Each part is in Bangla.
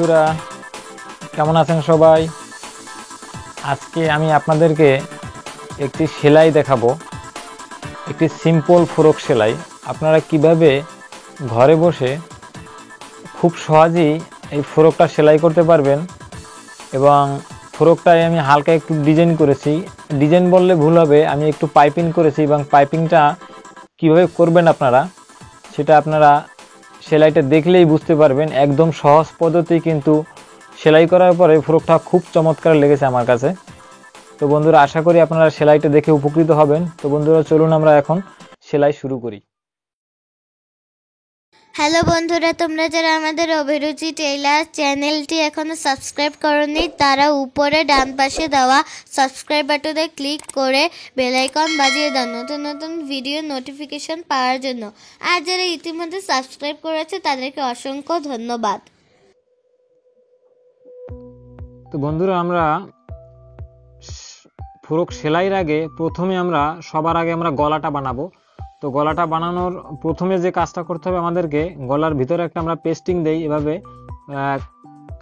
বন্ধুরা, কেমন আছেন সবাই? আজকে আমি আপনাদেরকে একটি সেলাই দেখাবো, একটি সিম্পল ফ্রক সেলাই। আপনারা কিভাবে ঘরে বসে খুব সহজেই এই ফ্রকটা সেলাই করতে পারবেন। এবং ফ্রকটায় আমি হালকা একটু ডিজাইন করেছি, ডিজাইন বললে ভুল হবে, আমি একটু পাইপিং করেছি। এবং পাইপিংটা কিভাবে করবেন আপনারা, সেটা আপনারা সেলাইটা দেখলেই বুঝতে পারবেন। একদম সহজ পদ্ধতি, কিন্তু সেলাই করার পরে ফ্রকটা খুব চমৎকার লেগেছে আমার কাছে। তো বন্ধুরা, আশা করি আপনারা সেলাইটা দেখে উপকৃত হবেন। তো বন্ধুরা, চলুন আমরা এখন সেলাই শুরু করি। হ্যালো বন্ধুরা, তোমরা যারা আমাদের অভিরুচি টেইলার চ্যানেলটি এখনো সাবস্ক্রাইব করোনি, তারা উপরে ডান পাশে দেওয়া সাবস্ক্রাইব বাটনে ক্লিক করে বেল আইকন বাজিয়ে দাও নতুন নতুন ভিডিও নোটিফিকেশন পাওয়ার জন্য। আর যারা ইতিমধ্যে সাবস্ক্রাইব করেছে তাদেরকে অসংখ্য ধন্যবাদ। তো বন্ধুরা, আমরা ফ্রক সেলাইয়ের আগে সবার আগে আমরা গলাটা বানাবো। তো গলাটা বানানোর প্রথমে যে কাজটা করতে হবে, আমাদেরকে গলার ভিতরে একটা আমরা পেস্টিং দেই। এভাবে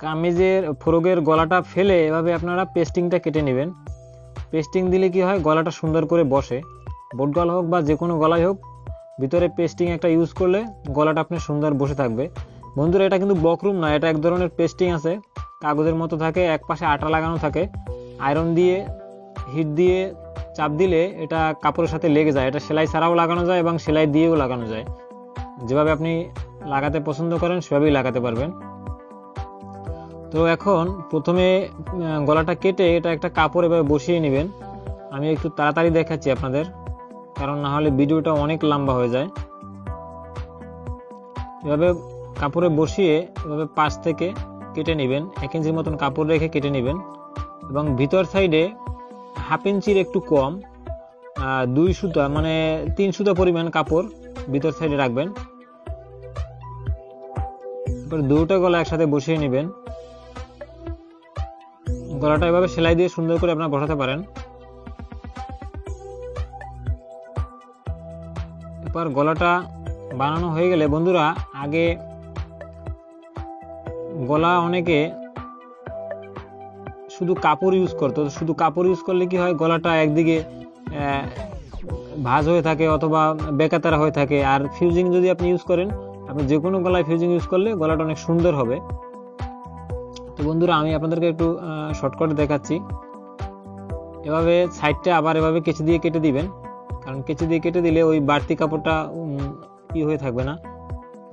কামিজের ফ্রকের গলাটা ফেলে এভাবে আপনারা পেস্টিংটা কেটে নেবেন। পেস্টিং দিলে কি হয়, গলাটা সুন্দর করে বসে। বোট গলা হোক বা যে কোনো গলাই হোক, ভিতরে পেস্টিং একটা ইউজ করলে গলাটা আপনার সুন্দর বসে থাকবে। বন্ধুরা, এটা কিন্তু বকরুম না, এটা এক ধরনের পেস্টিং আছে, কাগজের মতো থাকে, এক পাশে আটা লাগানো থাকে। আয়রন দিয়ে হিট দিয়ে চাপ দিলে এটা কাপড়ের সাথে লেগে যায়। এটা সেলাই ছাড়াও লাগানো যায় এবং সেলাই দিয়েও লাগানো যায়। যেভাবে আপনি লাগাতে পছন্দ করেন সেভাবেই লাগাতে পারবেন। তো এখন প্রথমে গলাটা কেটে এটা একটা কাপড় এভাবে বসিয়ে নেবেন। আমি একটু তাড়াতাড়ি দেখাচ্ছি আপনাদের, কারণ না হলে ভিডিওটা অনেক লম্বা হয়ে যায়। এভাবে কাপড়ে বসিয়ে এভাবে পাশ থেকে কেটে নেবেন। 1 ইঞ্চির মতন কাপড় রেখে কেটে নেবেন এবং ভিতর সাইডে 1/2 ইঞ্চির একটু কম 2 সুতা মানে 3 সুতা পরিমাণ কাপড় ভিতর সাইডে রাখবেন। এবার দুটো গলা একসাথে বসিয়ে নেবেন। গলাটা এভাবে সেলাই দিয়ে সুন্দর করে আপনারা বসাতে পারেন। এবার গলাটা বানানো হয়ে গেলে বন্ধুরা, আগে গলা অনেকে শুধু কাপড় ইউজ করতো। শুধু কাপড় ইউজ করলে কি হয়, গলাটা একদিকে ভাঁজ হয়ে থাকে অথবা বেকাতারা হয়ে থাকে। আর ফিউজিং যদি আপনি ইউজ করেন, আপনি যে কোনো গলায় ফিউজিং ইউজ করলে গলাটা অনেক সুন্দর হবে। তো বন্ধুরা, আমি আপনাদেরকে একটু শর্টকাট দেখাচ্ছি। এভাবে সাইডটা আবার এভাবে কেচি দিয়ে কেটে দিবেন, কারণ কেচি দিয়ে কেটে দিলে ওই বাড়তি কাপড়টা হয়ে থাকবে না,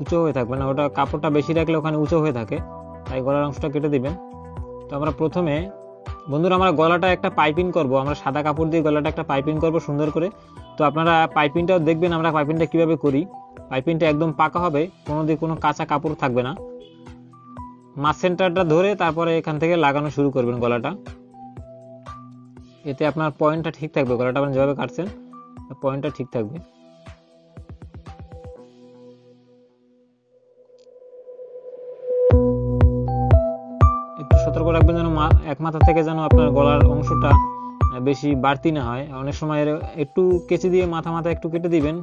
উঁচু হয়ে থাকবে না। ওটা কাপড়টা বেশি রাখলে ওখানে উঁচু হয়ে থাকে, তাই গলার অংশটা কেটে দিবেন। তো আমরা প্রথমে বন্ধুরা, আমরা গলাটা একটা পাইপিং করব। আমরা সাদা কাপড় দিয়ে গলাটা একটা পাইপিং করব সুন্দর করে। তো আপনারা পাইপিংটাও দেখবেন আমরা পাইপিংটা কিভাবে করি। পাইপিংটা একদম পাকা হবে, কোনো কাঁচা কাপড় থাকবে না। মাছ সেন্টারটা ধরে তারপরে এখান থেকে লাগানো শুরু করবেন গলাটা। এতে আপনার পয়েন্টটা ঠিক থাকবে, গলাটা আপনি যেভাবে কাটছেন পয়েন্টটা ঠিক থাকবে। একটু সতর্ক রাখবেন যেন এক মাথা থেকে যেন আপনার গলার অংশটা বেশি বাড়তি না হয়। অনেক সময় একটু কেচি দিয়ে মাথা একটু কেটে দিবেন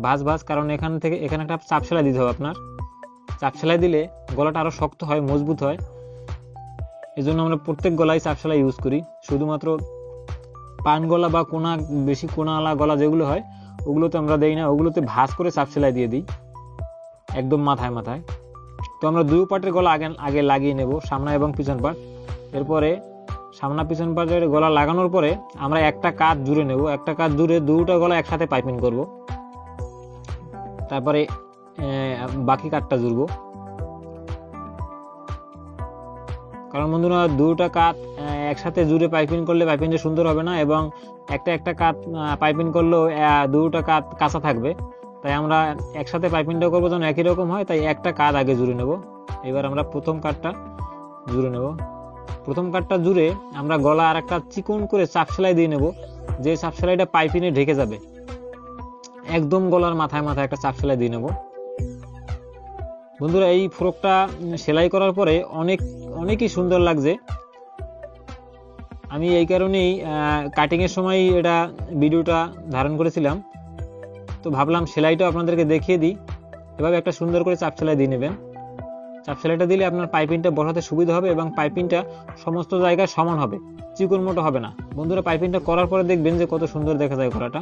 ভাঁজ, কারণ এখানে একটা চাপ সেলাই দিতে হবে। আপনার চাপ সেলাই দিলে গলাটা আরো শক্ত হয়, মজবুত হয়। এই জন্য আমরা প্রত্যেক গলায় চাপ সেলাই ইউজ করি। শুধুমাত্র পান গলা বা বেশি কোনাওয়ালা গলা যেগুলো হয়, ওগুলোতে আমরা দেই না, ওগুলোতে ভাঁজ করে চাপ সেলাই দিয়ে দিই একদম মাথায়। তো আমরা 2 পার্টের গলা আগে লাগিয়ে নেব, সামনা এবং পিছন পার্ট। এরপরে সামনা পিছন পার্টের গলা লাগানোর পরে আমরা একটা কাঁধ জুড়ে নেব। একটা কাঁধ জুড়ে দুটো গলা একসাথে পাইপিং করব, তারপরে বাকি কাঁধটা জুড়বো। কারণ বন্ধুরা, দুটো কাঁধ একসাথে জুড়ে পাইপিং করলে পাইপিংটা সুন্দর হবে না, এবং একটা কাঁধ পাইপিং করলেও দুটো কাঁধ কাঁচা থাকবে। তাই আমরা একসাথে পাইপিংটা করবো যেন একই রকম হয়, তাই একটা কাঁধ আগে জুড়ে নেব। এবার আমরা প্রথম কাঁধটা জুড়ে নেব। প্রথম কাঁধটা জুড়ে আমরা গলা আর একটা চিকন করে চাপ সেলাই দিয়ে নেব, যে চাপ সেলাইটা পাইপিংয়ে ঢেকে যাবে। একদম গলার মাথায় একটা চাপ সেলাই দিয়ে নেব। বন্ধুরা, এই ফ্রকটা সেলাই করার পরে অনেকই সুন্দর লাগছে। আমি এই কারণেই কাটিং এর সময় এটা ভিডিওটা ধারণ করেছিলাম। তো ভাবলাম সেলাইটা আপনাদেরকে দেখিয়ে দিই। এভাবে একটা সুন্দর করে চাপ সেলাই দিয়ে নেবেন। চাপ সেলাইটা দিলে আপনার পাইপিংটা বসাতে সুবিধা হবে এবং পাইপিংটা সমস্ত জায়গায় সমান হবে, চিকন মোটো হবে না। বন্ধুরা পাইপিংটা করার পরে দেখবেন যে কত সুন্দর দেখা যায় গলাটা।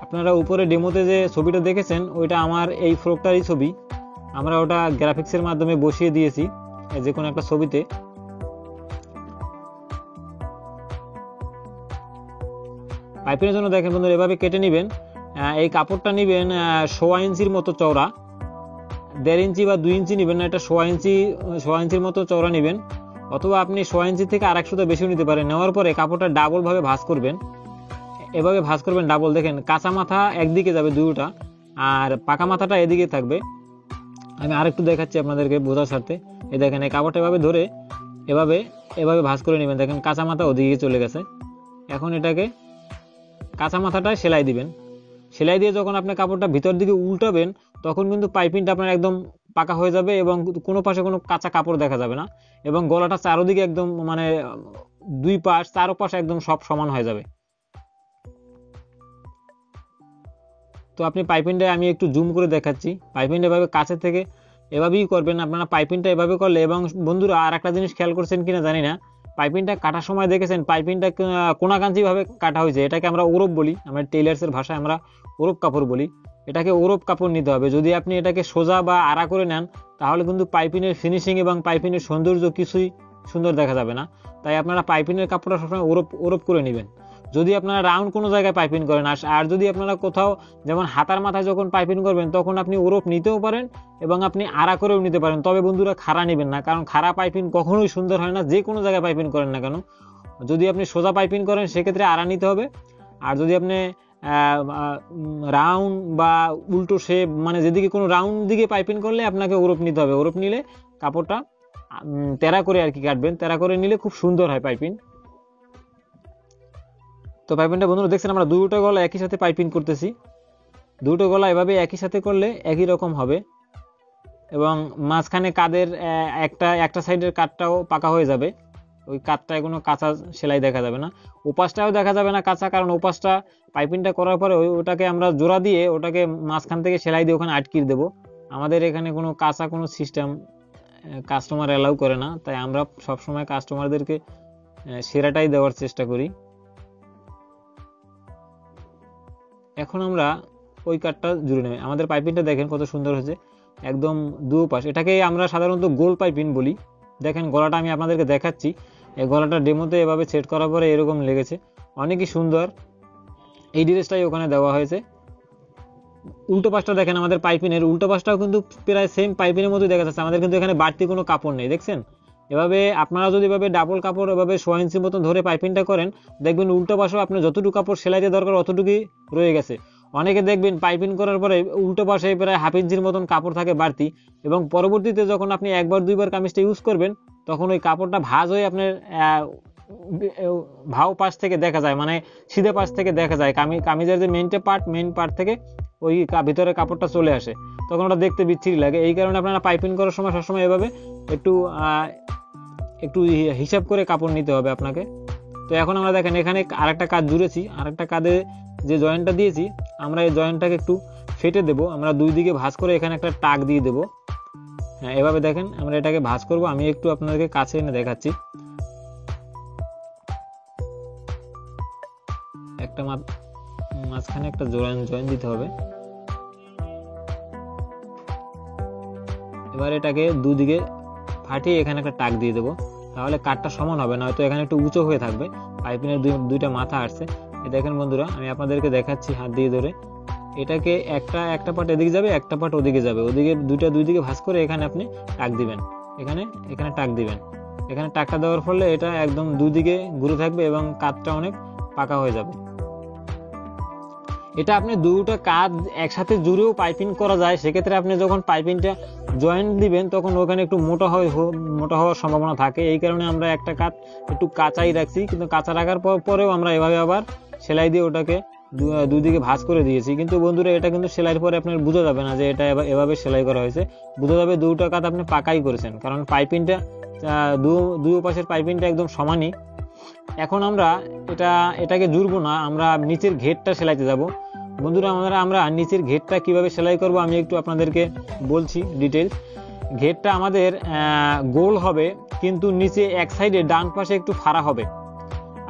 আপনারা উপরে ডেমোতে যে ছবিটা দেখেছেন ওইটা আমার এই ফ্রকটারই ছবি, আমরা ওটা গ্রাফিক্সের মাধ্যমে বসিয়ে দিয়েছি যে কোনো একটা ছবিতে। পাইপিংয়ের জন্য দেখেন বন্ধুরা এভাবে কেটে নেবেন। এই কাপড়টা নেবেন 1.25 ইঞ্চির মতো চওড়া, 1.5 ইঞ্চি বা 2 ইঞ্চি নেবেন না, এটা 1.25 ইঞ্চির মতো চওড়া নেবেন, অথবা আপনি 1.25 ইঞ্চি থেকে আর 1 সুতা বেশিও নিতে পারেন। নেওয়ার পরে কাপড়টা ডাবল ভাবে ভাঁজ করবেন, এভাবে ভাঁজ করবেন ডাবল। দেখেন কাঁচা মাথা একদিকে যাবে দুটোটা, আর পাকা মাথাটা এদিকে থাকবে। আমি আরেকটু দেখাচ্ছি আপনাদেরকে বোঝার স্বার্থে। এই দেখেন এই কাপড়টা এভাবে ধরে এভাবে এভাবে ভাঁজ করে নেবেন। দেখেন কাঁচা মাথা ওদিকে চলে গেছে। এখন এটাকে কাঁচা মাথাটায় সেলাই দিবেন। সেলাই দিয়ে যখন আপনি কাপড়টা ভিতর দিকে উল্টাবেন তখন কিন্তু পাইপিংটা আপনার একদম পাকা হয়ে যাবে এবং কোনো পাশে কোনো কাঁচা কাপড় দেখা যাবে না, এবং গলাটা চারোদিকে একদম মানে দুই পাশ চারোপাশ একদম সব সমান হয়ে যাবে। তো আপনি পাইপিংটা আমি একটু জুম করে দেখাচ্ছি। পাইপিংটা এভাবে কাছে থেকে এভাবেই করবেন আপনারা। পাইপিংটা এভাবে করলে, এবং বন্ধুরা আর একটা জিনিস খেয়াল করছেন কিনা জানি না, পাইপিংটা কাটার সময় দেখেছেন পাইপিংটা কোনাকাঞ্চি ভাবে কাটা হয়েছে। এটাকে আমরা ওরপ বলি, আমরা টেইলার্সের ভাষায় আমরা ওরপ কাপড় বলি। এটাকে ওরপ কাপড় নিতে হবে। যদি আপনি এটাকে সোজা বা আড়া করে নেন তাহলে কিন্তু পাইপিংয়ের ফিনিশিং এবং পাইপিংয়ের সৌন্দর্য কিছুই সুন্দর দেখা যাবে না। তাই আপনারা পাইপিংয়ের কাপড়টা সবসময় ওরপ করে নেবেন। যদি আপনারা রাউন্ড কোনো জায়গায় পাইপিং করেন, আর যদি আপনারা কোথাও যেমন হাতার মাথায় যখন পাইপিং করবেন তখন আপনি ওরপ নিতেও পারেন এবং আপনি আড়া করেও নিতে পারেন। তবে বন্ধুরা খাড়া নেবেন না, কারণ খাড়া পাইপিং কখনোই সুন্দর হয় না, যে কোনো জায়গায় পাইপিং করেন না কেন। যদি আপনি সোজা পাইপিং করেন সেক্ষেত্রে আড়া নিতে হবে, আর যদি আপনি রাউন্ড বা উল্টো শেপ মানে যেদিকে কোনো রাউন্ড দিকে পাইপিং করলে আপনাকে ওরপ নিতে হবে। ওরপ নিলে কাপড়টা তেরা করে আর কি কাটবেন, তেরা করে নিলে খুব সুন্দর হয় পাইপিং। তো পাইপিংটা বন্ধুরা দেখছেন আমরা দুটো গলা একই সাথে পাইপিং করতেছি। দুটো গলা এভাবে একই সাথে করলে একই রকম হবে, এবং মাঝখানে কাদের একটা সাইডের কাটটাও পাকা হয়ে যাবে। ওই কাটটায় কোনো কাঁচা সেলাই দেখা যাবে না, ওপাশটাও দেখা যাবে না কাঁচা, কারণ ওপাশটা পাইপিংটা করার পরে ওটাকে আমরা জোড়া দিয়ে ওটাকে মাঝখান থেকে সেলাই দিয়ে ওখানে আটকিয়ে দেবো। আমাদের এখানে কোনো কাঁচা কোনো সিস্টেম কাস্টমার অ্যালাউ করে না, তাই আমরা সবসময় কাস্টমারদেরকে সেরাটাই দেওয়ার চেষ্টা করি। এখন আমরা ওই কাটটা জুড়ে নেব। আমাদের পাইপিংটা দেখেন কত সুন্দর হয়েছে, একদম দুপাশ। এটাকে আমরা সাধারণত গোল পাইপিং বলি। দেখেন গলাটা আমি আপনাদেরকে দেখাচ্ছি, এই গলাটা ডেমোতে এভাবে সেট করার পরে এরকম লেগেছে, অনেকই সুন্দর। এই ড্রেসটাই ওখানে দেওয়া হয়েছে। উল্টো পাশটা দেখেন, আমাদের পাইপিংয়ের উল্টো পাশটাও কিন্তু প্রায় সেম পাইপিংয়ের মতোই দেখা যাচ্ছে। আমাদের কিন্তু এখানে বাড়তি কোনো কাপড় নেই, দেখছেন। এভাবে আপনারা যদি এভাবে ডাবল কাপড় এভাবে 1.25 ইঞ্চির মতো ধরে পাইপিংটা করেন, দেখবেন উল্টো পাশেও আপনার যতটুকু কাপড় সেলাইতে দরকার অতটুকুই রয়ে গেছে। অনেকে দেখবেন পাইপিং করার পরে উল্টো পাশে প্রায় 1/2 ইঞ্চির মতন কাপড় থাকে বাড়তি, এবং পরবর্তীতে যখন আপনি একবার দুইবার কামিজটা ইউজ করবেন তখন ওই কাপড়টা ভাঁজ হয়ে আপনার ভাও পাশ থেকে দেখা যায়, মানে সিধে পাশ থেকে দেখা যায়। কামিজের যে মেন পার্ট থেকে ওই ভিতরে কাপড়টা চলে আসে, তখন ওটা দেখতে বিচ্ছিরি লাগে। এই কারণে আপনারা পাইপিং করার সময় সবসময় এভাবে একটু হিসাব করে কাপড় নিতে হবে আপনাকে। তো এখন আমরা দেখেন এখানে আরেকটা কাজ জুড়েছি, আরেকটা কাঁধে যে জয়েন্টটা দিয়েছি আমরা এই জয়েন্টটাকে একটু ফেটে দেব। আমরা দুই দিকে ভাঁজ করে এখানে একটা টাক দিয়ে দেব। হ্যাঁ, এভাবে দেখেন আমরা এটাকে ভাঁজ করব। আমি একটু আপনাদেরকে কাছে এনে দেখাচ্ছি। একটা মাঝখানে একটা জয়েন্ট দিতে হবে। এবার এটাকে দুদিকে ফাটিয়ে এখানে একটা টাক দিয়ে দেবো, তাহলে কাটটা সমান হবে না, হয়তো এখানে একটু উঁচু হয়ে থাকবে। পাইপিংয়ের দুইটা মাথা আসছে। দেখেন বন্ধুরা আমি আপনাদেরকে দেখাচ্ছি হাত দিয়ে ধরে। এটাকে একটা পার্ট এদিকে যাবে, একটা পার্ট ওদিকে যাবে, ওদিকে দুই দিকে ভাঁজ করে এখানে আপনি টাক দিবেন, এখানে টাক দিবেন। এখানে টাকটা দেওয়ার ফলে এটা একদম দুই দিকে ঘুরে থাকবে এবং কাঁধটা অনেক পাকা হয়ে যাবে। এটা আপনি দুটো কাঁধ একসাথে জুড়েও পাইপিং করা যায়। সেক্ষেত্রে আপনি যখন পাইপিংটা জয়েন্ট দিবেন তখন ওখানে একটু মোটা হওয়ার সম্ভাবনা থাকে। এই কারণে আমরা একটা কাঁধ একটু কাঁচাই রাখছি, কিন্তু কাঁচা রাখার পরেও আমরা এভাবে আবার সেলাই দিয়ে ওটাকে দুই দিকে ভাঁজ করে দিয়েছি। কিন্তু বন্ধুরা এটা কিন্তু সেলাইয়ের পরে আপনার বোঝা যাবে না যে এটা এভাবে সেলাই করা হয়েছে, বোঝা যাবে দুটো কাঁধ আপনি পাকাই করেছেন, কারণ পাইপিংটা দুই পাশের পাইপিংটা একদম সমানই। এখন আমরা এটাকে জুড়বো না, আমরা নিচের ঘেরটা সেলাইতে যাব। বন্ধুরা আমরা নিচের ঘেরটা কিভাবে সেলাই করব আমি একটু আপনাদেরকে বলছি ডিটেলস। ঘেরটা আমাদের গোল হবে, কিন্তু নিচে এক সাইডে ডান পাশে একটু ফাড়া হবে।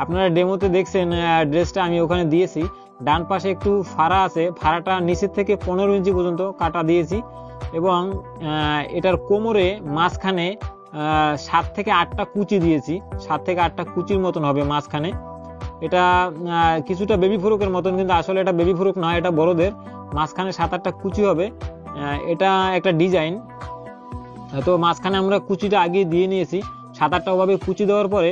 আপনারা ডেমোতে দেখছেন ড্রেসটা আমি ওখানে দিয়েছি, ডান পাশে একটু ফাড়া আছে, ফাড়াটা নিচের থেকে 15 ইঞ্চি পর্যন্ত কাটা দিয়েছি। এবং এটার কোমরে মাঝখানে 7 থেকে 8টা কুচি দিয়েছি, 7 থেকে 8টা কুচির মতন হবে মাঝখানে। এটা কিছুটা বেবি ফ্রকের মতন, কিন্তু আসলে এটা বেবি ফ্রক নয়, এটা বড়দের। মাঝখানে 7-8টা কুচি হবে। এটা একটা ডিজাইন। তো মাঝখানে আমরা কুচিটা আগে দিয়ে নিয়েছি। 7-8টা ওভাবে কুচি দেওয়ার পরে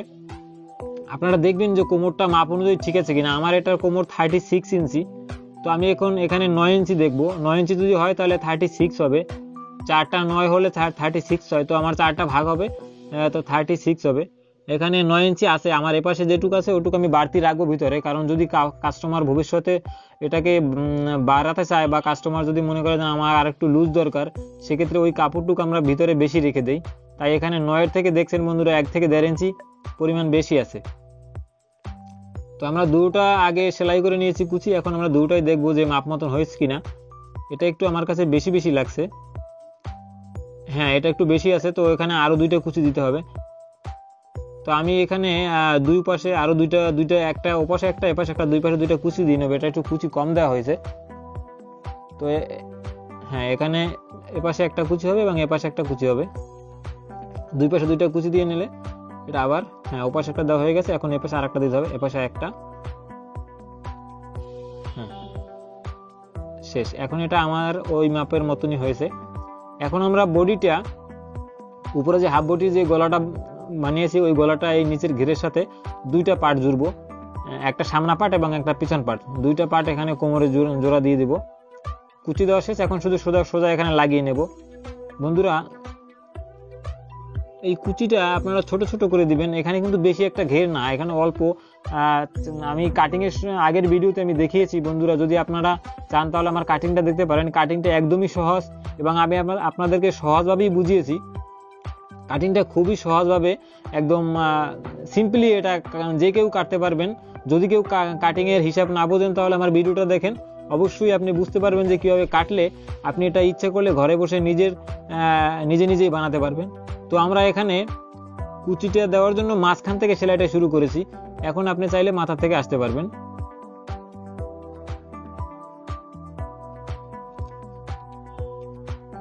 আপনারা দেখবেন যে কোমরটা মাপ অনুযায়ী ঠিক আছে কিনা। আমার এটার কোমর 36 ইঞ্চি, তো আমি এখন এখানে 9 ইঞ্চি দেখবো। 9 ইঞ্চি যদি হয় তাহলে 36 হবে, 4টা 9 হলে 36 হয়, তো আমার 4টা ভাগ হবে, তো 36 হবে। এখানে 9 ইঞ্চি আছে, আমার এপাশে যেটুকু আছে ওটুকু আমি বাড়তি রাখবো ভিতরে, কারণ যদি কাস্টমার ভবিষ্যতে এটাকে বাড়াতে চায় বা কাস্টমার যদি মনে করে যে আমার আর একটু লুজ দরকার, সেক্ষেত্রে ওই কাপড়টুকু আমরা ভিতরে বেশি রেখে দেই। তাই এখানে 9-এর থেকে দেখছেন বন্ধুরা 1 থেকে 1.5 ইঞ্চি পরিমাণ বেশি আছে। তো আমরা দুটোটা আগে সেলাই করে নিয়েছি কুচি, এখন আমরা দুটোটাই দেখবো যে মাপ মতন হয়েছে কিনা। এটা একটু আমার কাছে বেশি বেশি লাগছে, হ্যাঁ এটা একটু বেশি আছে, তো এখানে আরো 2টা কুচি দিতে হবে। তো আমি এখানে দুই পাশে আরো দুইটা একটা ওপাশে একটা এপাশে একটা, দুই পাশে 2টা কুচি দিয়ে নেবো। এটা একটু কুচি কম দেওয়া হয়েছে। তো হ্যাঁ এখানে এপাশে একটা কুচি হবে এবং এপাশে একটা কুচি হবে। দুই পাশে 2টা কুচি দিয়ে নিলে এটা আবার, হ্যাঁ ওপাশে একটা দেওয়া হয়ে গেছে, এখন এপাশে আরেকটা দিতে হবে, এপাশে একটা, হ্যাঁ শেষ। এখন এটা আমার ওই মাপের মতনই হয়েছে। এখন আমরা বডিটা, উপরে যে হাফ বডি যে গলাটা বানিয়েছি, ওই গলাটা এই নিচের ঘেরের সাথে 2টা পার্ট জুড়বো, একটা সামনা পার্ট এবং একটা পিছন পার্ট, 2টা পার্ট এখানে কোমরে জোড়া দিয়ে দিব। কুচি দেওয়া শেষ, এখন শুধু সোজা এখানে লাগিয়ে নেব। বন্ধুরা এই কুচিটা আপনারা ছোট ছোট করে দিবেন, এখানে কিন্তু বেশি একটা ঘের না, এখানে অল্প। আমি কাটিং এর আগের ভিডিওতে আমি দেখিয়েছি বন্ধুরা, যদি আপনারা চান তাহলে আমার কাটিংটা দেখতে পারেন। কাটিংটা একদমই সহজ এবং আমি আপনাদেরকে সহজভাবেই বুঝিয়েছি। কাটিংটা খুবই সহজভাবে, একদম সিম্পলি এটা যে কেউ কাটতে পারবেন। যদি কেউ কাটিং এর হিসাব না বোঝেন তাহলে আমার ভিডিওটা দেখেন, অবশ্যই আপনি বুঝতে পারবেন যে কিভাবে কাটলে আপনি এটা ইচ্ছে করলে ঘরে বসে নিজেই বানাতে পারবেন। তো আমরা এখানে কুচিটা দেওয়ার জন্য মাঝখান থেকে সেলাইটা শুরু করেছি, এখন আপনি চাইলে মাথা থেকে আসতে পারবেন।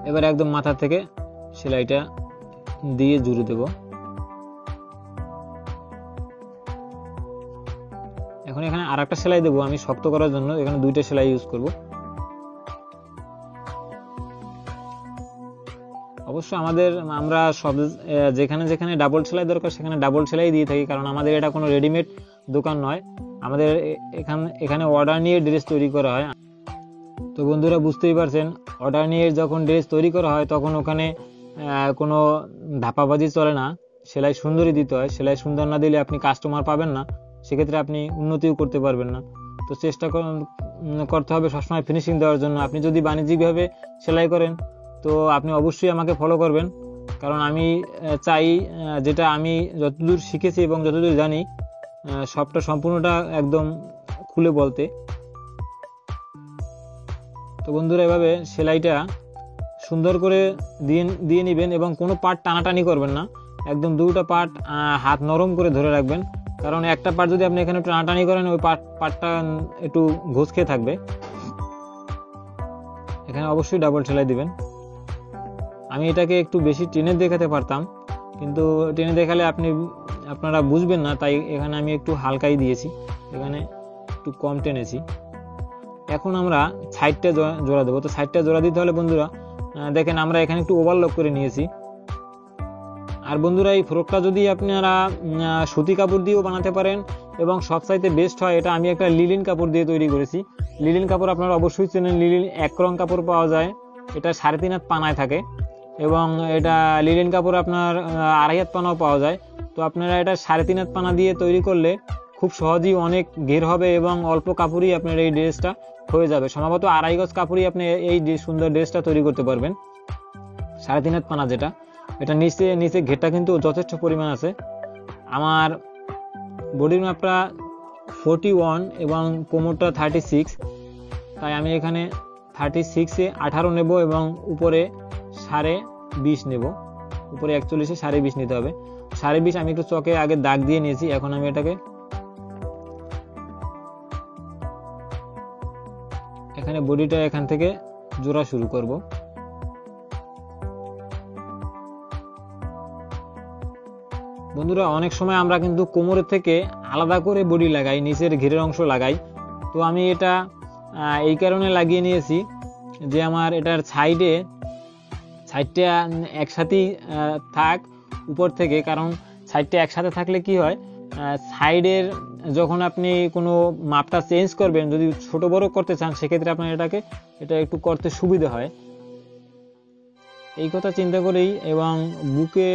এবার একদম মাথা থেকে সেলাইটা দিয়ে জুড়ে দেব। এখন এখানে আরেকটা সেলাই দেবো আমি শক্ত করার জন্য, এখানে 2টা সেলাই ইউজ করব। অবশ্য আমরা সব যেখানে ডাবল সেলাই দরকার সেখানে ডাবল সেলাই দিয়ে থাকি, কারণ আমাদের এটা কোনো রেডিমেড দোকান নয়, আমাদের এখানে অর্ডার নিয়ে ড্রেস তৈরি করা হয়। তো বন্ধুরা বুঝতেই পারছেন, অর্ডার নিয়ে যখন ড্রেস তৈরি করা হয় তখন ওখানে কোনো ধাপাবাজি চলে না, সেলাই সুন্দরই দিতে হয়। সেলাই সুন্দর না দিলে আপনি কাস্টমার পাবেন না, সেক্ষেত্রে আপনি উন্নতিও করতে পারবেন না। তো চেষ্টা করতে হবে সবসময় ফিনিশিং দেওয়ার জন্য। আপনি যদি বাণিজ্যিকভাবে সেলাই করেন তো আপনি অবশ্যই আমাকে ফলো করবেন, কারণ আমি চাই যেটা আমি যতদূর শিখেছি এবং যতদূর জানি সবটা সম্পূর্ণটা একদম খুলে বলতে। তো বন্ধুরা এভাবে সেলাইটা সুন্দর করে দিয়ে নেবেন এবং কোনো পার্ট টানাটানি করবেন না, একদম 2টা পার্ট হাত নরম করে ধরে রাখবেন, কারণ একটা পার্ট যদি আপনি এখানে টানাটানি করেন ওই পার্টটা একটু ঘুষ খেয়ে থাকবে। এখানে অবশ্যই ডাবল সেলাই দিবেন। আমি এটাকে একটু বেশি টেনে দেখাতে পারতাম, কিন্তু টেনে দেখালে আপনারা বুঝবেন না, তাই এখানে আমি একটু হালকাই দিয়েছি, এখানে একটু কম টেনেছি। এখন আমরা সাইডটা জোড়া দেবো। তো সাইডটা জোড়া দিতে হলে বন্ধুরা দেখেন আমরা এখানে একটু ওভারলক করে নিয়েছি। আর বন্ধুরা এই ফ্রকটা যদি আপনারা সুতি কাপড় দিয়েও বানাতে পারেন এবং সবচাইতে বেস্ট হয় এটা আমি একটা লিলিন কাপড় দিয়ে তৈরি করেছি। লিলিন কাপড় আপনারা অবশ্যই চেনেন, লিলিন এক রং কাপড় পাওয়া যায়, এটা 3.5 হাত পানায় থাকে এবং এটা লিলিন কাপড় আপনার 2.5 হাত পানাও পাওয়া যায়। তো আপনারা এটা 3.5 হাত পানা দিয়ে তৈরি করলে খুব সহজেই অনেক ঘের হবে এবং অল্প কাপড়ই আপনার এই ড্রেসটা হয়ে যাবে। সম্ভবত 2.5 গজ কাপড়ই আপনি এই সুন্দর ড্রেসটা তৈরি করতে পারবেন। 3.5 হাত পানা যেটা, এটা নিচে ঘেরটা কিন্তু যথেষ্ট পরিমাণ আছে। আমার বডির মাপটা 41 এবং কোমরটা 36, তাই আমি এখানে 36-এ 18 নেব এবং উপরে 20 নেব, উপরে 41-এ 20.5 নিতে হবে। 20.5 আমি একটু চকে আগে দাগ দিয়ে নিয়েছি। এখন আমি এটাকে এখানে বডিটা এখান থেকে জোড়া শুরু করব। বন্ধুরা অনেক সময় আমরা কিন্তু কোমরের থেকে আলাদা করে বডি লাগাই, নিচের ঘেরের অংশ লাগাই। তো আমি এটা এই কারণে লাগিয়ে নিয়েছি যে আমার এটার সাইডটা একসাথেই থাক উপর থেকে, কারণ সাইডটা একসাথে থাকলে কি হয়, সাইডের যখন আপনি কোনো মাপটা চেঞ্জ করবেন, যদি ছোট বড় করতে চান সেক্ষেত্রে আপনার এটা একটু করতে সুবিধা হয়। এই কথা চিন্তা করেই, এবং বুকে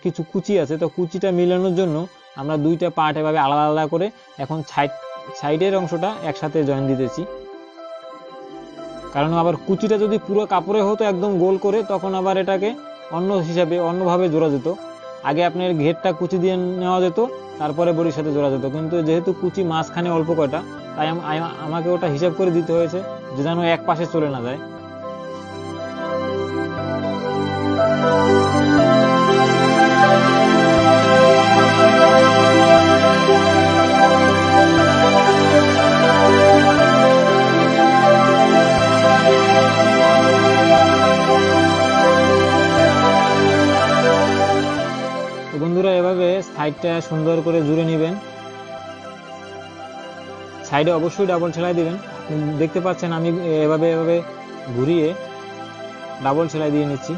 কিছু কুচি আছে, তো কুচিটা মিলানোর জন্য আমরা দুইটা পার্ট এভাবে আলাদা আলাদা করে এখন সাইডের অংশটা একসাথে জয়েন দিতেছি। কারণ আবার কুচিটা যদি পুরো কাপড়ে হতো একদম গোল করে, তখন আবার এটাকে অন্যভাবে জোড়া যেত। আগে আপনার ঘেরটা কুচি দিয়ে নেওয়া যেত, তারপরে বডির সাথে জোড়া যেত, কিন্তু যেহেতু কুচি মাঝখানে অল্প কয়টা, তাই আমাকে ওটা হিসাব করে দিতে হয়েছে যে যেন এক পাশে চলে না যায়। বন্ধুরা এভাবে সাইডটা সুন্দর করে জুড়ে নেবেন। সাইডে অবশ্যই ডাবল সেলাই দিবেন। আপনি দেখতে পাচ্ছেন আমি এভাবে ঘুরিয়ে ডাবল সেলাই দিয়ে নিচ্ছি।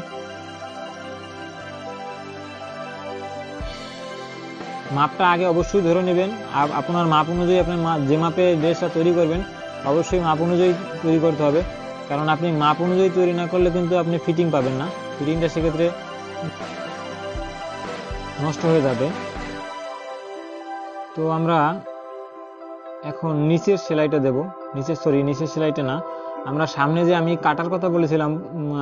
মাপটা আগে অবশ্যই ধরে নেবেন। আপনার মাপ অনুযায়ী, আপনার যে মাপে ড্রেসটা তৈরি করবেন অবশ্যই মাপ অনুযায়ী তৈরি করতে হবে, কারণ আপনি মাপ অনুযায়ী তৈরি না করলে কিন্তু আপনি ফিটিং পাবেন না। ফিটিংটা সেক্ষেত্রে নষ্ট হয়ে যাবে। তো আমরা এখন নিচের সেলাইটা দেব। নিচের সেলাইটা না, আমরা সামনে যে আমি কাটার কথা বলেছিলাম,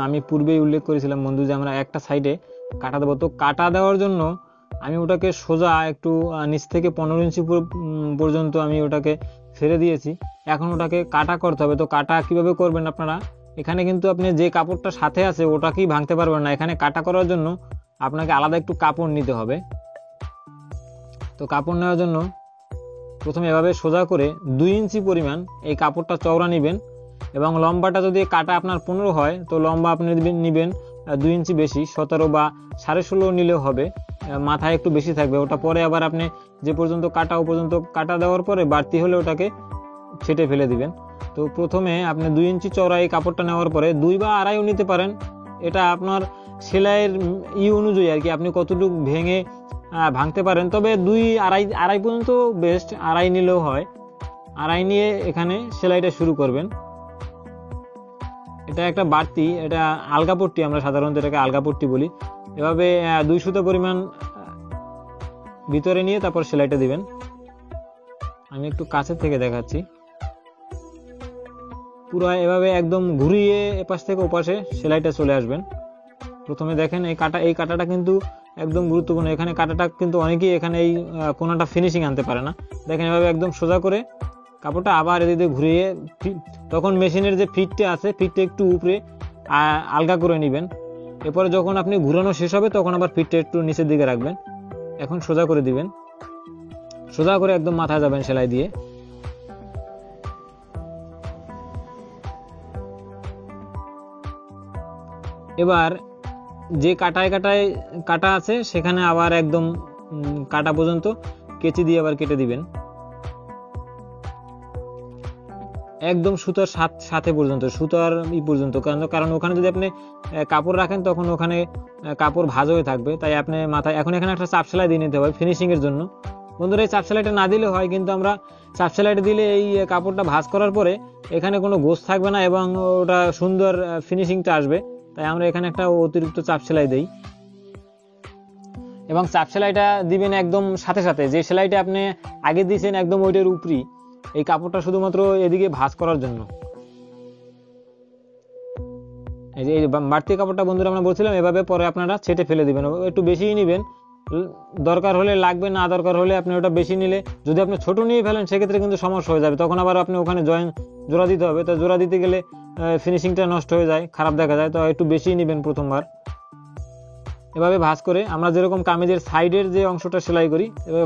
আমি পূর্বেই উল্লেখ করেছিলাম বন্ধু যে আমরা একটা সাইডে কাটা দেবো। তো কাটা দেওয়ার জন্য আমি ওটাকে সোজা একটু নিচ থেকে 15 ইঞ্চি পর্যন্ত আমি ওটাকে ছেড়ে দিয়েছি। এখন ওটাকে কাটা করতে হবে। তো কাটা কিভাবে করবেন আপনারা, এখানে কিন্তু আপনি যে কাপড়টা সাথে আছে ওটাকেই ভাঙতে পারবেন না। এখানে কাটা করার জন্য আপনাকে আলাদা একটু কাপড় নিতে হবে। তো কাপড় নেওয়ার জন্য প্রথমে এভাবে সোজা করে 2 ইঞ্চি পরিমাণ এই কাপড়টা চওড়া নেবেন, এবং লম্বাটা যদি কাটা আপনার 15 হয় তো লম্বা আপনি নেবেন 2 ইঞ্চি বেশি, 17 বা 16.5 নিলেও হবে। মাথায় একটু বেশি থাকবে, ওটা পরে আবার আপনি যে পর্যন্ত কাটা ও পর্যন্ত কাটা দেওয়ার পরে বাড়তি হলে ওটাকে ছেটে ফেলে দিবেন। তো প্রথমে আপনি 2 ইঞ্চি চওড়া এই কাপড়টা নেওয়ার পরে 2 বা 2.5 নিতে পারেন। এটা আপনার সেলাইয়ের অনুযায়ী আর কি, আপনি কতটুকু ভেঙে ভাঙতে পারেন। তবে 2.5 পর্যন্ত বেস্ট, 2.5 নিলেও হয়। 2.5 নিয়ে এখানে সেলাইটা শুরু করবেন। এটা একটা বাড়তি, এটা আলগা পট্টি, আমরা সাধারণত এটাকে আলগা পট্টি বলি। এভাবে 2 সুতা পরিমাণ ভিতরে নিয়ে তারপর সেলাইটা দিবেন। আমি একটু কাছে থেকে দেখাচ্ছি। পুরো এভাবে একদম ঘুরিয়ে এপাশ থেকে ওপাশে সেলাইটা চলে আসবেন। প্রথমে দেখেন এই কাটাটা কিন্তু একদম গুরুত্বপূর্ণ। এখানে কাটাটা কিন্তু অনেকেই এখানে এই কোনাটা ফিনিশিং আনতে পারে না। দেখেন এভাবে একদম সোজা করে কাপড়টা আবার এদিকে ঘুরিয়ে, তখন মেশিনের যে ফিটটা আছে ফিটটা একটু উপরে আলগা করে নেবেন। এরপরে যখন আপনি ঘুরানো শেষ হবে তখন আবার ফিটটা একটু নিচের দিকে রাখবেন। এখন সোজা করে দিবেন, সোজা করে একদম মাথায় যাবেন সেলাই দিয়ে। এবার যে কাটায় কাটা আছে সেখানে আবার একদম কাটা পর্যন্ত কেচি দিয়ে আবার কেটে দিবেন, একদম সুতার সাথে পর্যন্ত, সুতার পর্যন্ত। কারণ ওখানে যদি আপনি কাপড় রাখেন তখন ওখানে কাপড় ভাঁজ হয়ে থাকবে, তাই আপনি মাথায় এখন এখানে একটা চাপ সেলাই দিয়ে নিতে হবে ফিনিশিং এর জন্য। বন্ধুরা এই চাপ সেলাইটা না দিলে হয়, কিন্তু আমরা চাপ সেলাইটা দিলে এই কাপড়টা ভাঁজ করার পরে এখানে কোনো গোছ থাকবে না এবং ওটা সুন্দর ফিনিশিংটা আসবে, তাই আমরা এখানে একটা অতিরিক্ত চাপ সেলাই দেই। এবং চাপ সেলাইটা দিবেন একদম সাথে সাথে, যে সেলাইটা আপনি আগে দিয়েছেন একদম ওইটার উপরই, এই কাপড়টা শুধুমাত্র এদিকে ভাঁজ করার জন্য। এই যে বাড়তি কাপড়টা বন্ধুরা আমরা বলছিলাম এভাবে পরে আপনারা ছেটে ফেলে দিবেন, একটু বেশিই নেবেন, দরকার হলে লাগবে, না দরকার হলে আপনি ওটা বেশি নিলে, যদি আপনি ছোট নিয়ে ফেলেন সেক্ষেত্রে কিন্তু সমস্যা হয়ে যাবে, তখন আবার আপনি ওখানে জোড়া দিতে হবে। তো জোড়া দিতে গেলে ফিনিশিংটা নষ্ট হয়ে যায়, খারাপ দেখা যায়, তো একটু বেশি নেবেন প্রথমবার। এভাবে ভাঁজ করে আমরা যেরকম কামিজের সাইডের যে অংশটা সেলাই করি এভাবে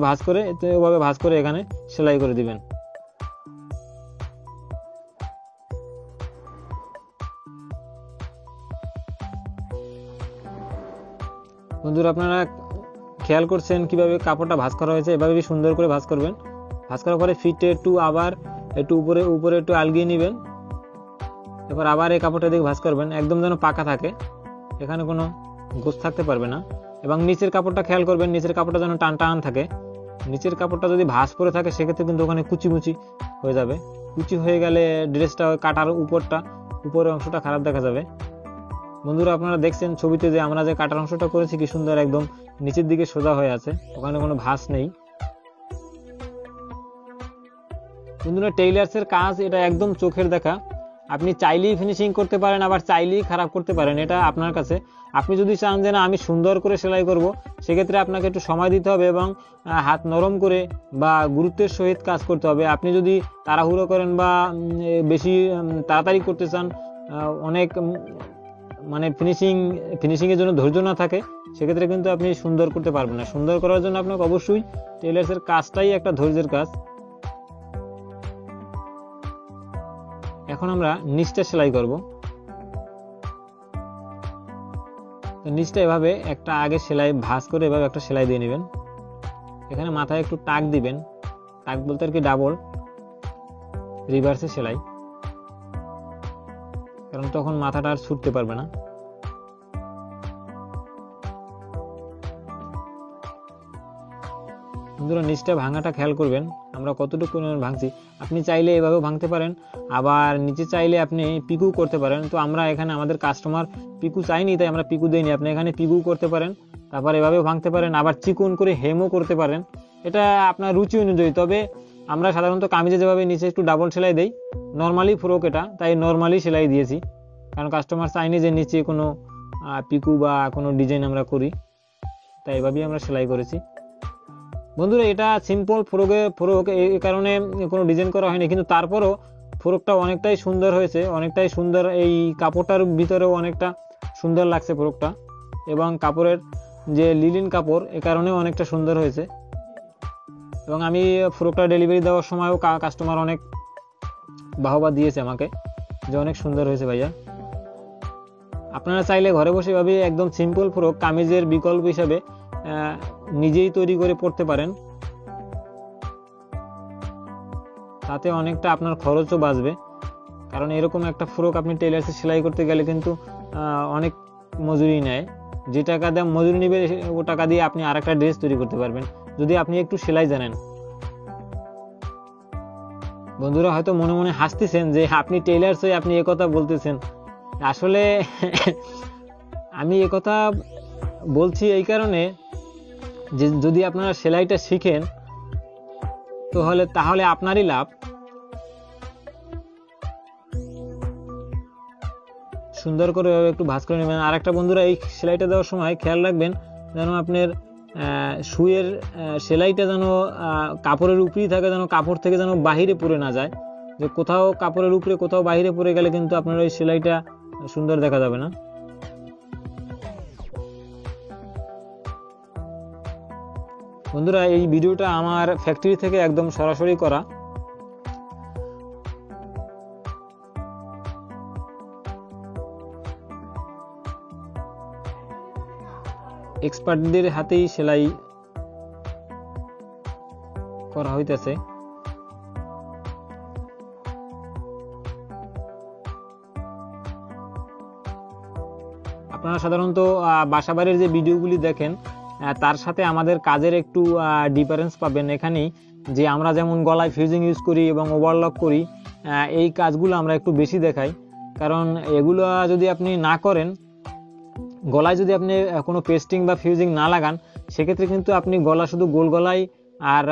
ভাঁজ করে এখানে সেলাই করে দিবেন। বন্ধুরা আপনারা খেয়াল করছেন কিভাবে কাপড়টা ভাঁজ করা হয়েছে, এভাবে সুন্দর করে ভাঁজ করবেন। ভাঁজ করার পরে ফিটে আবার একটু উপরে একটু আলগিয়ে নেবেন। এবার আবার এই কাপড়টা দিকে ভাঁজ করবেন, একদম যেন পাকা থাকে, এখানে কোনো গোছ থাকতে পারবে না। এবং নিচের কাপড়টা খেয়াল করবেন, নিচের কাপড়টা যেন টান থাকে। নিচের কাপড়টা যদি ভাঁজ পরে থাকে সেক্ষেত্রে কিন্তু ওখানে কুচি হয়ে যাবে। কুচি হয়ে গেলে ড্রেসটা কাটার উপরের অংশটা খারাপ দেখা যাবে। বন্ধুরা আপনারা দেখছেন ছবিতে যে আমরা যে কাটার অংশটা করেছি কি সুন্দর একদম নিচের দিকে সোজা হয়ে আছে, ওখানে কোনো ভাঁজ নেই। বন্ধুরা টেইলার্সের কাজ এটা একদম চোখের দেখা। আপনি চাইলেই ফিনিশিং করতে পারেন, আবার চাইলেই খারাপ করতে পারেন, এটা আপনার কাছে। আপনি যদি চান যে না আমি সুন্দর করে সেলাই করব, সেক্ষেত্রে আপনাকে একটু সময় দিতে হবে এবং হাত নরম করে বা গুরুত্বের সহিত কাজ করতে হবে। আপনি যদি তাড়াহুড়ো করেন বা বেশি তাড়াতাড়ি করতে চান, অনেক মানে ফিনিশিং এর জন্য ধৈর্য না থাকে, সেক্ষেত্রে কিন্তু আপনি সুন্দর করতে পারবেন না। সুন্দর করার জন্য আপনাকে অবশ্যই টেইলার্সের কাজটাই একটা ধৈর্যের কাজ। এখন আমরা নিচটা সেলাই করব। তো নিচটা এভাবে একটা আগে সেলাই ভাঁজ করে এভাবে একটা সেলাই দিয়ে নেবেন। এখানে মাথায় একটু টাক দিবেন, টাক বলতে আর কি ডাবল রিভার্সে সেলাই, কারণ তখন মাথাটা আর ছুটতে পারবে না। বন্ধুরা নিচটা ভাঙাটা খেয়াল করবেন, আমরা কতটুকু পরিমাণ ভাঙছি। আপনি চাইলে এভাবেও ভাঙতে পারেন, আবার নিচে চাইলে আপনি পিকু করতে পারেন। তো আমরা এখানে আমাদের কাস্টমার পিকু চাইনি, তাই আমরা পিকু দিইনি। আপনি এখানে পিকু করতে পারেন, তারপর এভাবেও ভাঙতে পারেন, আবার চিকন করে হেমও করতে পারেন, এটা আপনার রুচি অনুযায়ী। তবে আমরা সাধারণত কামিজে যেভাবে নিচে একটু ডাবল সেলাই দেই, নর্মালি ফ্রক এটা, তাই নর্মালি সেলাই দিয়েছি, কারণ কাস্টমার চাইনি যে নিচে কোনো পিকু বা কোনো ডিজাইন আমরা করি, তাই এভাবেই আমরা সেলাই করেছি। বন্ধুরা এটা সিম্পল ফ্রক, এই কারণে কোনো ডিজাইন করা হয়নি, কিন্তু তারপরও ফ্রকটা অনেকটাই সুন্দর হয়েছে, অনেকটাই সুন্দর। এই কাপড়টার ভিতরেও অনেকটা সুন্দর লাগছে ফ্রকটা, এবং কাপড়ের যে লিলিন কাপড় এ কারণেও অনেকটা সুন্দর হয়েছে। এবং আমি ফ্রকটা ডেলিভারি দেওয়ার সময়ও কাস্টমার অনেক বাহবা দিয়েছে আমাকে যে অনেক সুন্দর হয়েছে ভাইয়া। আপনারা চাইলে ঘরে বসে এভাবে একদম সিম্পল ফ্রক কামিজের বিকল্প হিসাবে নিজেই তৈরি করে পড়তে পারেন, তাতে অনেকটা আপনার খরচও বাঁচবে। কারণ এরকম একটা ফ্রক আপনি টেইলার্সে সেলাই করতে গেলে কিন্তু অনেক মজুরি নেয়, যে টাকা দিয়ে মজুরি নেবে ও টাকা দিয়ে আপনি আরেকটা ড্রেস তৈরি করতে পারবেন যদি আপনি একটু সেলাই জানেন। বন্ধুরা হয়তো মনে মনে হাসতেছেন যে আপনি টেইলার্স হয়ে আপনি একথা বলতেছেন। আসলে আমি একথা বলছি এই কারণে যে যদি আপনারা সেলাইটা শিখেন তাহলে আপনারই লাভ। সুন্দর করে একটু ভাঁজ করে নেবেন। আর একটা বন্ধুরা এই সেলাইটা দেওয়ার সময় খেয়াল রাখবেন যেন আপনার সুইয়ের সেলাইটা যেন কাপড়ের উপরেই থাকে, যেন কাপড় থেকে যেন বাহিরে পড়ে না যায়। যে কোথাও কাপড়ের উপরে কোথাও বাহিরে পড়ে গেলে কিন্তু আপনার ওই সেলাইটা সুন্দর দেখা যাবে না। বন্ধুরা এই ভিডিওটা আমার ফ্যাক্টরি থেকে একদম সরাসরি করা। এক্সপার্টদের হাতেই সেলাই করা হইতেছে। আপনারা সাধারণত বাসাবাড়ির যে ভিডিওগুলি দেখেন তার সাথে আমাদের কাজের একটু ডিফারেন্স পাবেন এখানেই, যে আমরা যেমন গলায় ফিউজিং ইউজ করি এবং ওভারলক করি, এই কাজগুলো আমরা একটু বেশি দেখাই। কারণ এগুলো যদি আপনি না করেন, গলায় যদি আপনি কোনো পেস্টিং বা ফিউজিং না লাগান, সেক্ষেত্রে কিন্তু আপনি গলা শুধু গোল গলায় আর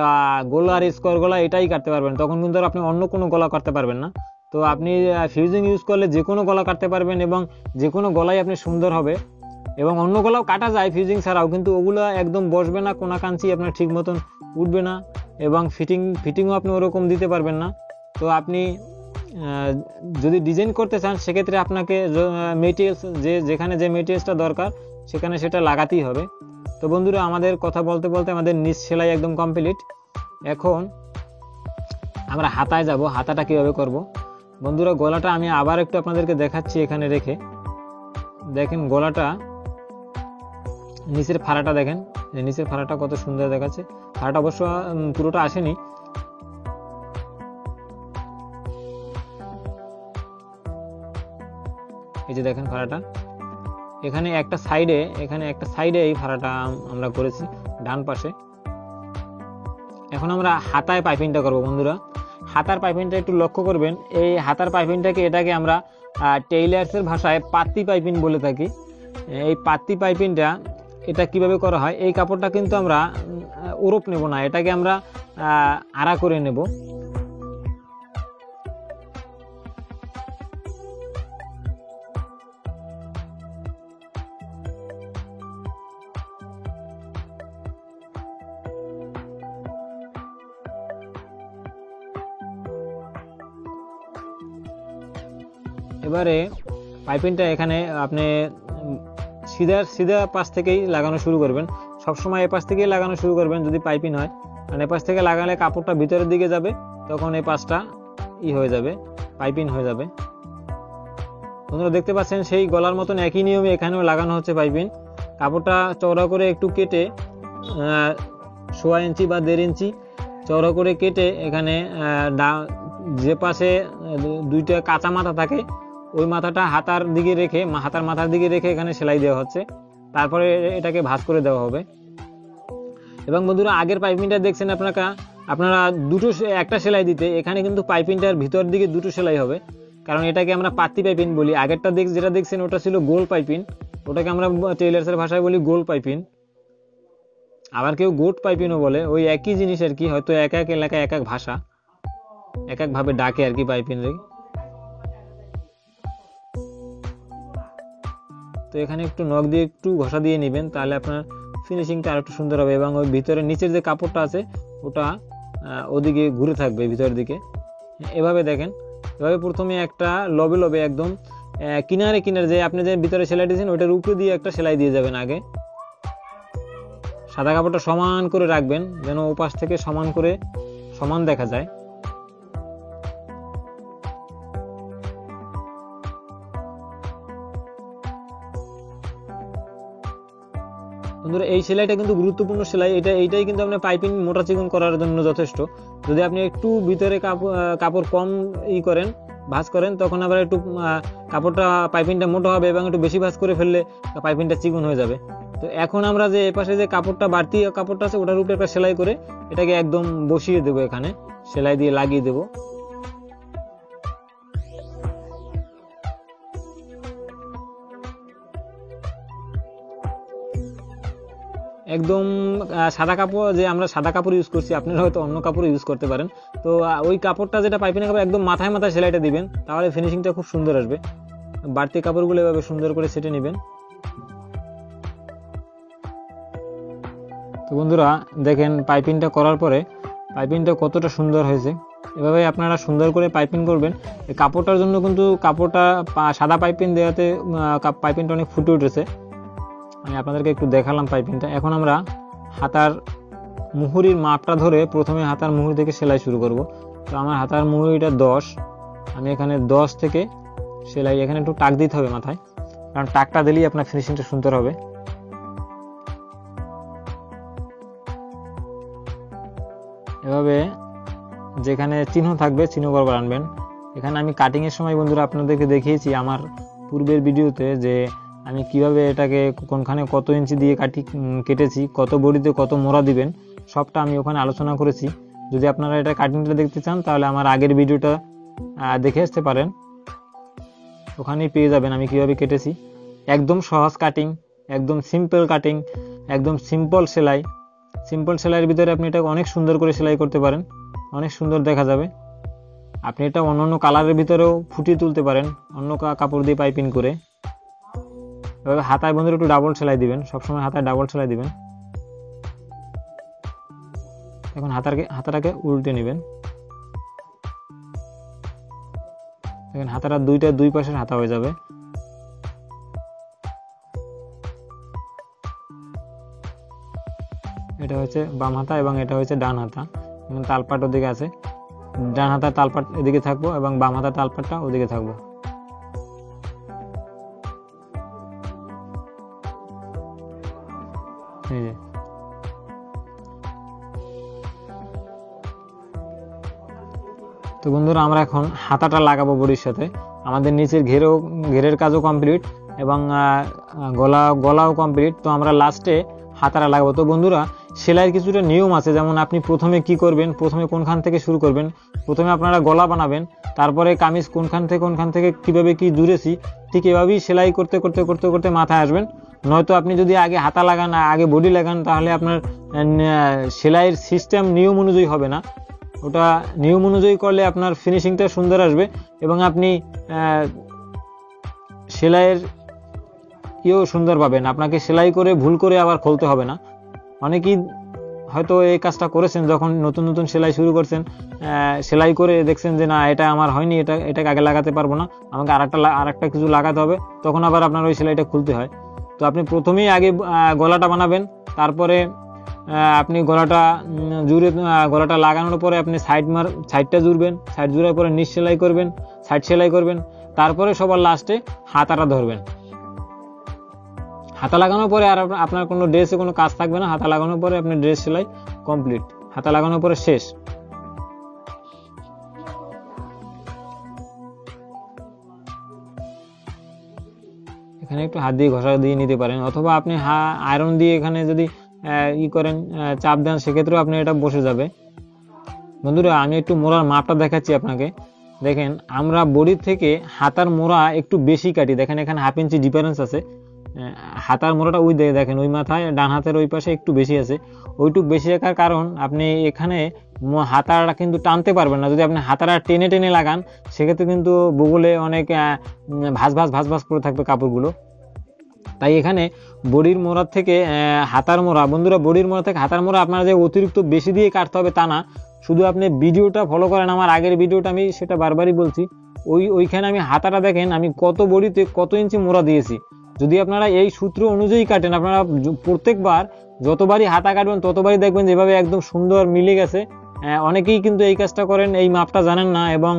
গোল আর স্কোয়ার গলা এটাই কাটতে পারবেন, তখন কিন্তু আপনি অন্য কোনো গলা কাটতে পারবেন না। তো আপনি ফিউজিং ইউজ করলে যে কোনো গলা কাটতে পারবেন এবং যে কোনো গলায় আপনি সুন্দর হবে। এবং অন্য গলাও কাটা যায় ফিউজিং ছাড়াও, কিন্তু ওগুলো একদম বসবে না, কোনা কাঞ্চি আপনার ঠিক মতন উঠবে না, এবং ফিটিংও আপনি ওরকম দিতে পারবেন না। তো আপনি যদি ডিজাইন করতে চান সেক্ষেত্রে আপনাকে মেটেরিয়ালস যেখানে যে মেটেরিয়ালসটা দরকার সেখানে সেটা লাগাতেই হবে। তো বন্ধুরা আমাদের কথা বলতে বলতে আমাদের নিচ সেলাই একদম কমপ্লিট। এখন আমরা হাতায় যাব। হাতাটা কিভাবে করব বন্ধুরা, গলাটা আমি আবার একটু আপনাদেরকে দেখাচ্ছি এখানে রেখে। দেখেন গলাটা নিচের ফাড়াটা দেখেন, নিচের ফাড়াটা কত সুন্দর দেখাচ্ছে। ফাড়াটা অবশ্য পুরোটা আসেনি। এই যে দেখেন ফাড়াটা এখানে একটা সাইডে এই ফাড়াটা আমরা করেছি ডান পাশে। এখন আমরা হাতায় পাইপিংটা করব বন্ধুরা। হাতার পাইপিংটা একটু লক্ষ্য করবেন। এই হাতার পাইপিংটাকে এটাকে আমরা টেইলার্সের ভাষায় পাত্তি পাইপিং বলে থাকি। এই পাত্তি পাইপিংটা এটা কিভাবে করা হয়, এই কাপড়টা কিন্তু আমরা ওরপ নেব না, এটাকে আমরা আড়া করে নেব। এবারে পাইপিংটা এখানে আপনি সিধা পাশ থেকেই লাগানো শুরু করবেন। সবসময় এ পাশ থেকেই লাগানো শুরু করবেন যদি পাইপিং হয়, কারণ এ পাশ থেকে লাগালে কাপড়টা ভিতরের দিকে যাবে, তখন এই পাশটা হয়ে যাবে, পাইপিং হয়ে যাবে। বন্ধুরা দেখতে পাচ্ছেন সেই গলার মতন একই নিয়মে এখানেও লাগানো হচ্ছে পাইপিং। কাপড়টা চওড়া করে একটু কেটে 1.5 ইঞ্চি বা 1.5 ইঞ্চি চওড়া করে কেটে এখানে যে পাশে দুইটা কাঁচা মাথা থাকে ওই মাথাটা হাতার দিকে রেখে, হাতার মাথার দিকে রেখে এখানে সেলাই দেওয়া হচ্ছে। তারপরে এটাকে ভাঁজ করে দেওয়া হবে। এবং বন্ধুরা আগের পাইপিংটা দেখছেন আপনারা একটা সেলাই দিতে, এখানে কিন্তু পাইপিংটার ভিতর দিকে 2টো সেলাই হবে, কারণ এটাকে আমরা পাত্তি পাইপিং বলি। আগেরটা যেটা দেখছেন ওটা ছিল গোল পাইপিং, ওটাকে আমরা টেইলার্সের ভাষায় বলি গোল পাইপিং। আবার কেউ গোট পাইপিংও বলে, ওই একই জিনিস আর কি, হয়তো এক এক এলাকায় এক এক ভাষা, এক এক ভাবে ডাকে আর কি পাইপিং রে। তো এখানে একটু নখ দিয়ে একটু ঘষা দিয়ে নেবেন, তাহলে আপনার ফিনিশিংটা আর একটু সুন্দর হবে। এবং ওই ভিতরে নিচের যে কাপড়টা আছে ওটা ওদিকে ঘুরে থাকবে ভিতরের দিকে। এভাবে দেখেন, এভাবে প্রথমে একটা লবে একদম কিনারে যে আপনি যে ভিতরে সেলাই দিয়েছেন ওইটার উপরে দিয়ে একটা সেলাই দিয়ে যাবেন। আগে সাদা কাপড়টা সমান করে রাখবেন যেন ওপাশ থেকে সমান দেখা যায়। বন্ধুরা এই সেলাইটা কিন্তু গুরুত্বপূর্ণ সেলাই, এইটাই কিন্তু আপনি পাইপিং মোটা চিকন করার জন্য যথেষ্ট। যদি আপনি একটু ভিতরে কাপড় কম করেন, ভাঁজ করেন, তখন আবার একটু কাপড়টা পাইপিংটা মোটা হবে এবং একটু বেশি ভাঁজ করে ফেললে পাইপিংটা চিকন হয়ে যাবে। তো এখন আমরা যে এপাশে যে কাপড়টা বাড়তি কাপড়টা আছে ওটার উপরে একটা সেলাই করে এটাকে একদম বসিয়ে দেবো, এখানে সেলাই দিয়ে লাগিয়ে দেবো। একদম সাদা কাপড়, যে আমরা সাদা কাপড় ইউজ করছি আপনারা হয়তো অন্য কাপড় ইউজ করতে পারেন। তো ওই কাপড়টা যেটা পাইপিংয়ের কাপড় একদম মাথায় সেলাইটা দিবেন, তাহলে ফিনিশিংটা খুব সুন্দর আসবে। বাড়তি কাপড়গুলো এভাবে সুন্দর করে সেটে নেবেন। তো বন্ধুরা দেখেন পাইপিংটা করার পরে পাইপিংটা কতটা সুন্দর হয়েছে। এভাবে আপনারা সুন্দর করে পাইপিং করবেন। এই কাপড়টার জন্য কিন্তু কাপড়টা সাদা পাইপিং দেওয়াতে পাইপিংটা অনেক ফুটে উঠেছে। আমি আপনাদেরকে একটু দেখালাম পাইপিংটা। এখন আমরা হাতার মুহুরির মাপটা ধরে প্রথমে হাতার মুহুরি থেকে সেলাই শুরু করব। তো আমার হাতার মুহুরিটা 10, আমি এখানে 10 থেকে সেলাই, এখানে একটু টাক দিতে হবে মাথায়, কারণ টাকটা দিলেই আপনার ফিনিশিংটা সুন্দর হবে। এভাবে যেখানে চিহ্ন থাকবে চিহ্ন বরাবর আনবেন। এখানে আমি কাটিং এর সময় বন্ধুরা আপনাদেরকে দেখিয়েছি আমার পূর্বের ভিডিওতে যে আমি কিভাবে এটাকে কোনখানে কত ইঞ্চি দিয়ে কেটেছি, কত বডিতে কত মোড়া দিবেন, সবটা আমি ওখানে আলোচনা করেছি। যদি আপনারা এটা কাটিংটা দেখতে চান তাহলে আমার আগের ভিডিওটা দেখে আসতে পারেন, ওখানেই পেয়ে যাবেন আমি কিভাবে কেটেছি। একদম সহজ কাটিং, একদম সিম্পল কাটিং, একদম সিম্পল সেলাইয়ের ভিতরে আপনি এটা অনেক সুন্দর করে সেলাই করতে পারেন, অনেক সুন্দর দেখা যাবে। আপনি এটা অন্য কালারের ভিতরেও ফুটিয়ে তুলতে পারেন অন্য কাপড় দিয়ে পাইপিং করে। এভাবে হাতায় বন্ধুরা একটু ডাবল সেলাই দিবেন, সবসময় হাতায় ডাবল সেলাই দিবেন। এখন হাতাটাকে উল্টে নেবেন। দেখেন হাতাটা দুই পাশের হাতা হয়ে যাবে। এটা হচ্ছে বাম হাতা এবং এটা হচ্ছে ডান হাতা। তালপাট ওদিকে আছে, ডান হাতার তালপাট এদিকে থাকবো এবং বাম হাতার তালপাটটা ওদিকে থাকবো। এই যে তো বন্ধুরা আমরা এখন হাতাটা লাগাবো বডির সাথে। আমাদের নিচের ঘেরের কাজও কমপ্লিট এবং গলাও কমপ্লিট। তো আমরা লাস্টে হাতাটা লাগাবো। তো বন্ধুরা সেলাইয়ের কিছুটা নিয়ম আছে, যেমন আপনি প্রথমে কি করবেন, প্রথমে কোনখান থেকে শুরু করবেন। প্রথমে আপনারা গলা বানাবেন, তারপরে কামিজ কোনখান থেকে কিভাবে কি জুড়েছি ঠিক এভাবেই সেলাই করতে করতে করতে করতে মাথায় আসবেন। নয়তো আপনি যদি আগে হাতা লাগান আগে বডি লাগান তাহলে আপনার সেলাইয়ের সিস্টেম নিয়ম অনুযায়ী হবে না। ওটা নিয়ম অনুযায়ী করলে আপনার ফিনিশিংটা সুন্দর আসবে এবং আপনি সেলাইয়ের সুন্দর পাবেন। আপনাকে সেলাই করে ভুল করে আবার খুলতে হবে না। অনেকেই হয়তো এই কাজটা করেছেন, যখন নতুন সেলাই শুরু করছেন, সেলাই করে দেখছেন যে না এটা আমার হয়নি, এটাকে আগে লাগাতে পারবো না, আমাকে আরেকটা কিছু লাগাতে হবে, তখন আবার আপনার ওই সেলাইটা খুলতে হয়। তো আপনি প্রথমেই আগে গলাটা বানাবেন, তারপরে আপনি গলাটা লাগানোর পরে আপনি সাইডটা জুড়বেন, সাইড জুড়ার পরে নিচ সেলাই করবেন, সাইড সেলাই করবেন, তারপরে সবার লাস্টে হাতাটা ধরবেন। হাতা লাগানোর পরে আর আপনার কোনো ড্রেসে কোনো কাজ থাকবে না। হাতা লাগানোর পরে আপনার ড্রেস সেলাই কমপ্লিট, হাতা লাগানোর পরে শেষ। এখানে একটু হাত দিয়ে ঘষা দিয়ে নিতে পারেন, অথবা আপনি আয়রন দিয়ে এখানে যদি করেন চাপ দেন সেক্ষেত্রেও আপনি এটা বসে যাবে। বন্ধুরা আমি একটু মোড়ার মাপটা দেখাচ্ছি আপনাকে। দেখেন আমরা বডির থেকে হাতার মোড়া একটু বেশি কাটি, দেখেন এখানে 1/2 ইঞ্চি ডিফারেন্স আছে। হাতার মোড়াটা ওই দেখেন ওই মাথায় ডান হাতের ওই পাশে একটু বেশি আছে। ওইটুক বেশি থাকার কারণ আপনি এখানে হাতাটা কিন্তু টানতে পারবেন না। যদি আপনি হাতাটা টেনে টেনে লাগান সেক্ষেত্রে কিন্তু বগলে অনেক ভাঁজ করে থাকবে কাপড়গুলো। তাই এখানে বডির মোড়ার থেকে হাতার মোড়া, বন্ধুরা বডির মোড়া থেকে হাতার মোড়া আপনারা যে অতিরিক্ত বেশি দিয়ে কাটতে হবে তা না, শুধু আপনি ভিডিওটা ফলো করেন, আমার আগের ভিডিওটা আমি সেটা বারবারই বলছি, ওইখানে আমি হাতাটা দেখেন আমি কত বডিতে কত ইঞ্চি মোড়া দিয়েছি। যদি আপনারা এই সূত্র অনুযায়ী কাটেন, আপনারা প্রত্যেকবার যতবারই হাতা কাটবেন ততবারই দেখবেন যেভাবে একদম সুন্দর মিলে গেছে। অনেকেই কিন্তু এই কাজটা করেন, এই মাপটা জানেন না এবং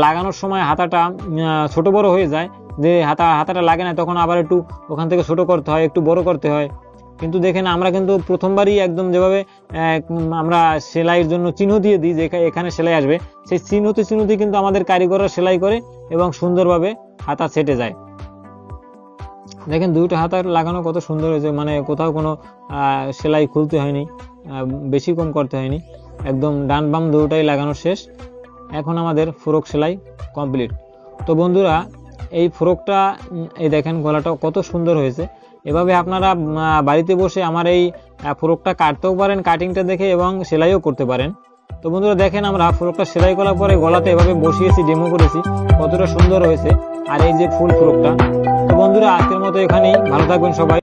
লাগানোর সময় হাতাটা ছোট বড় হয়ে যায়, যে হাতাটা লাগে না, তখন আবার একটু ওখান থেকে ছোট করতে হয়, একটু বড় করতে হয়। কিন্তু দেখেন আমরা কিন্তু প্রথমবারই একদম যেভাবে আমরা সেলাইয়ের জন্য চিহ্ন দিয়ে দিই যে এখানে সেলাই আসবে, সেই চিহ্নতে কিন্তু আমাদের কারিগররা সেলাই করে এবং সুন্দরভাবে হাতা সেটে যায়। দেখেন দুইটা হাতার লাগানো কত সুন্দর হয়েছে, মানে কোথাও কোনো সেলাই খুলতে হয়নি, বেশি কম করতে হয়নি, একদম ডান বাম দুটাই লাগানো শেষ। এখন আমাদের ফ্রক সেলাই কমপ্লিট। তো বন্ধুরা এই ফ্রকটা এই দেখেন গলাটা কত সুন্দর হয়েছে। এভাবে আপনারা বাড়িতে বসে আমার এই ফ্রকটা কাটতেও পারেন কাটিংটা দেখে এবং সেলাইও করতে পারেন। তো বন্ধুরা দেখেন আমরা ফ্রকটা সেলাই করার পরে গলাতে এভাবে বসিয়েছি, ডেমো করেছি, কতটা সুন্দর হয়েছে। আর এই যে ফুল ফ্রকটা। তো বন্ধুরা আজকের মতো এখানেই, ভালো থাকবেন সবাই।